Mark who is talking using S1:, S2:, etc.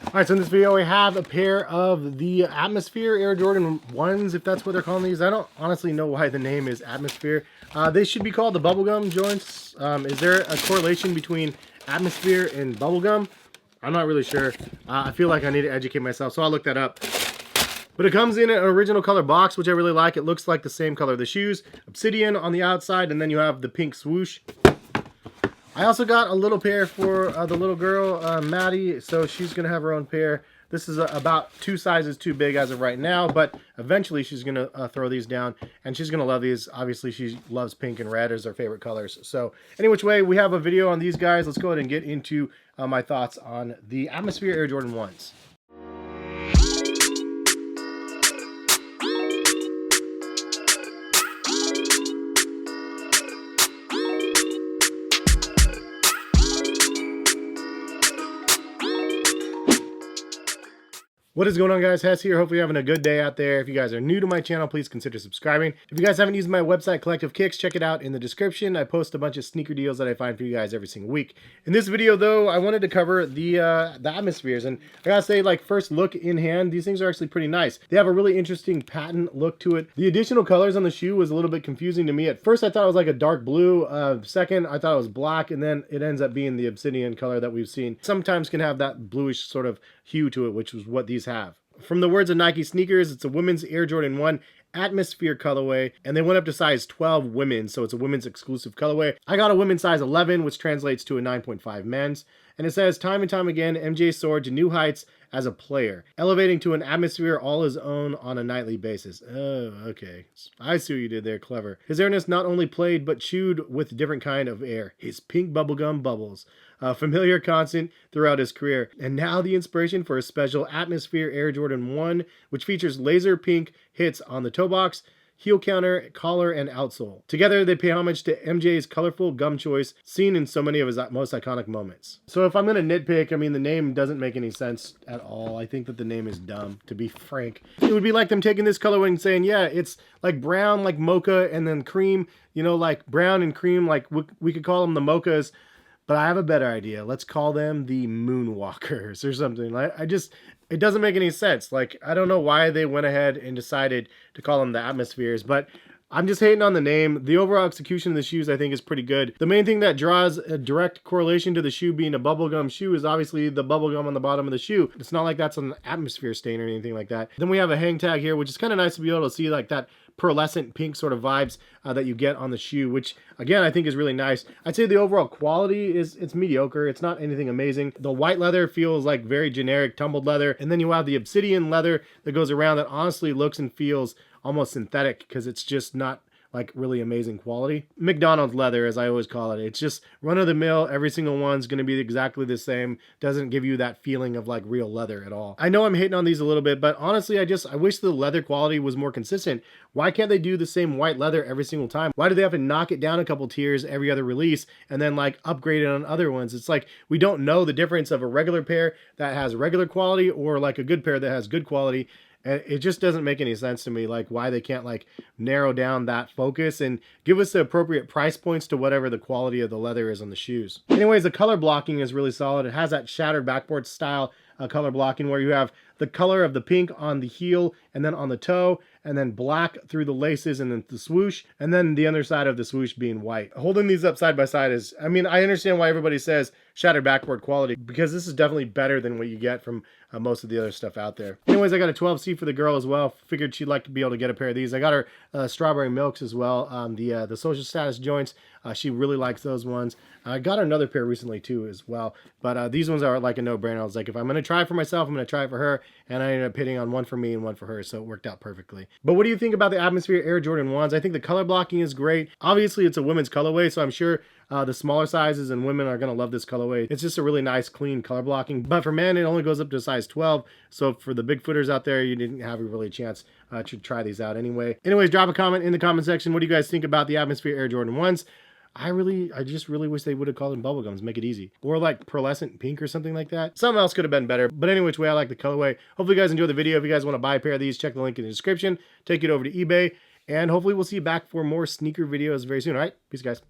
S1: All right, so in this video, we have a pair of the Atmosphere Air Jordan 1s, if that's what they're calling these. I don't honestly know why the name is Atmosphere. They should be called the bubblegum joints. Is there a correlation between Atmosphere and bubblegum? I'm not really sure. I feel like I need to educate myself, so I'll look that up. But it comes in an original color box, which I really like. It looks like the same color of the shoes. Obsidian on the outside, and then you have the pink swoosh. I also got a little pair for the little girl, Maddie, so she's going to have her own pair. This is about 2 sizes too big as of right now, but eventually she's going to throw these down, and she's going to love these. Obviously, she loves pink and red as her favorite colors. So any which way, we have a video on these guys. Let's go ahead and get into my thoughts on the Atmosphere Air Jordan 1s. What is going on, guys? Hess here. Hopefully you're having a good day out there. If you guys are new to my channel, please consider subscribing. If you guys haven't used my website, Collective Kicks, check it out in the description. I post a bunch of sneaker deals that I find for you guys every single week. In this video, though, I wanted to cover the Atmospheres, and I gotta say, like, first look in hand, these things are actually pretty nice. They have a really interesting patent look to it. The additional colors on the shoe was a little bit confusing to me. At first, I thought it was like a dark blue. Second, I thought it was black, and then it ends up being the obsidian color that we've seen. Sometimes can have that bluish sort of hue to it, which is what these have. From the words of Nike sneakers, it's a women's Air Jordan 1 Atmosphere colorway, and they went up to size 12 women's, so it's a women's exclusive colorway. I got a women's size 11, which translates to a 9.5 men's, and it says, time and time again, MJ soared to new heights as a player, elevating to an atmosphere all his own on a nightly basis. Oh, okay. I see what you did there, clever. His Airness not only played, but chewed with a different kind of air, his pink bubblegum bubbles. A familiar constant throughout his career. And now the inspiration for a special Atmosphere Air Jordan 1, which features laser pink hits on the toe box, heel counter, collar, and outsole. Together, they pay homage to MJ's colorful gum choice, seen in so many of his most iconic moments. So if I'm going to nitpick, I mean, the name doesn't make any sense at all. I think that the name is dumb, to be frank. It would be like them taking this colorway and saying, yeah, it's like brown, like mocha, and then cream, you know, like brown and cream, like we could call them the mochas. But I have a better idea. Let's call them the Moonwalkers or something. It doesn't make any sense. Like, I don't know why they went ahead and decided to call them the Atmospheres, but I'm just hating on the name. The overall execution of the shoes, I think, is pretty good. The main thing that draws a direct correlation to the shoe being a bubblegum shoe is obviously the bubblegum on the bottom of the shoe. It's not like that's an atmosphere stain or anything like that. Then we have a hang tag here, which is kind of nice to be able to see like that pearlescent pink sort of vibes that you get on the shoe, which again I think is really nice. I'd say the overall quality it's mediocre. It's not anything amazing. The white leather feels like very generic tumbled leather, and then you have the obsidian leather that goes around that honestly looks and feels almost synthetic because it's just not like really amazing quality. McDonald's leather, as I always call it. It's just run-of-the-mill. Every single one's going to be exactly the same. Doesn't give you that feeling of like real leather at all. I know I'm hating on these a little bit, but honestly, I wish the leather quality was more consistent. Why can't they do the same white leather every single time? Why do they have to knock it down a couple tiers every other release and then like upgrade it on other ones? It's like we don't know the difference of a regular pair that has regular quality or like a good pair that has good quality. And it just doesn't make any sense to me, like why they can't like narrow down that focus and give us the appropriate price points to whatever the quality of the leather is on the shoes. Anyways, the color blocking is really solid. It has that shattered backboard style color blocking where you have the color of the pink on the heel and then on the toe, and then black through the laces and then the swoosh, and then the underside of the swoosh being white. Holding these up side by side is, I mean, I understand why everybody says shattered backboard quality, because this is definitely better than what you get from most of the other stuff out there. Anyways, I got a 12C for the girl as well. Figured she'd like to be able to get a pair of these. I got her strawberry milks as well. The social status joints, she really likes those ones. I got another pair recently too as well, but these ones are like a no-brainer. I was like, if I'm going to try it for myself, I'm going to try it for her, and I ended up hitting on one for me and one for her, so it worked out perfectly. But what do you think about the Atmosphere Air Jordan 1s? I think the color blocking is great. Obviously, it's a women's colorway, so I'm sure the smaller sizes and women are going to love this colorway. It's just a really nice, clean color blocking. But for men, it only goes up to size 12. So for the big footers out there, you didn't have really a chance to try these out anyway. Anyways, drop a comment in the comment section. What do you guys think about the Atmosphere Air Jordan 1s? I just really wish they would have called them bubblegums, make it easy. Or like pearlescent pink or something like that. Something else could have been better. But anyway, which way, I like the colorway. Hopefully you guys enjoyed the video. If you guys want to buy a pair of these, check the link in the description. Take it over to eBay. And hopefully we'll see you back for more sneaker videos very soon. All right? Peace, guys.